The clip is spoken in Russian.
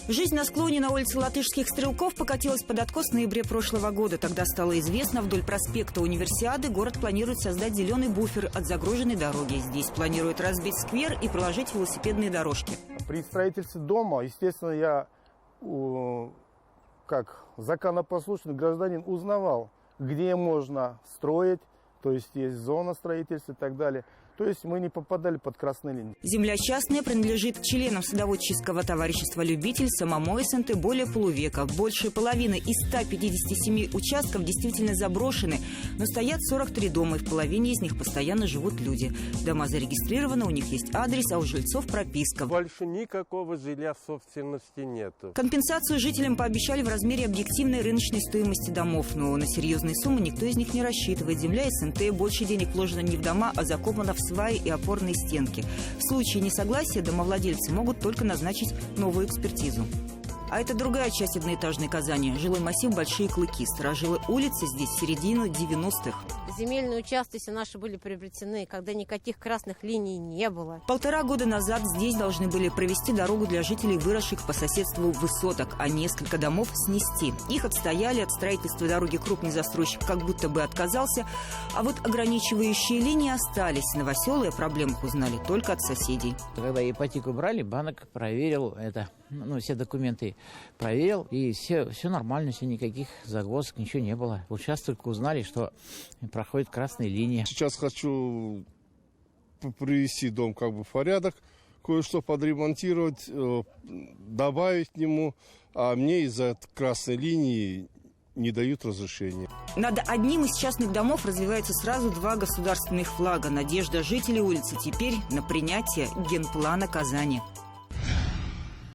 Жизнь на склоне на улице Латышских Стрелков покатилась под откос в ноябре прошлого года. Тогда стало известно, вдоль проспекта Универсиады город планирует создать зеленый буфер от загруженной дороги. Здесь планируют разбить сквер и проложить велосипедные дорожки. При строительстве дома, естественно, я, как законопослушный гражданин, узнавал, где можно строить, то есть зона строительства и так далее. То есть мы не попадали под красные линии. Земля частная принадлежит членам садоводческого товарищества «Любитель», самому СНТ более полувека. Больше половины из 157 участков действительно заброшены, но стоят 43 дома, и в половине из них постоянно живут люди. Дома зарегистрированы, у них есть адрес, а у жильцов прописка. Больше никакого жилья в собственности нету. Компенсацию жителям пообещали в размере объективной рыночной стоимости домов, но на серьезные суммы никто из них не рассчитывает. Земля СНТ, больше денег вложено не в дома, а закопано в сваи и опорные стенки. В случае несогласия домовладельцы могут только назначить новую экспертизу. А это другая часть одноэтажной Казани. Жилой массив Большие Клыки. Сторожилы улицы здесь с середины 90-х. Земельные участки наши были приобретены, когда никаких красных линий не было. 1,5 года назад здесь должны были провести дорогу для жителей, выросших по соседству высоток, а несколько домов снести. Их отстояли, от строительства дороги крупный застройщик как будто бы отказался, а вот ограничивающие линии остались. Новоселы о проблемах узнали только от соседей. Когда ипотеку брали, банк проверил это, все документы проверил, и все нормально, все, никаких загвоздок, ничего не было. Участок узнали, что проходит красные линии. Сейчас хочу привести дом в порядок, кое-что подремонтировать, добавить к нему, а мне из-за красной линии не дают разрешения. Над одним из частных домов развивается сразу 2 государственных флага. Надежда жителей улицы теперь на принятие генплана Казани.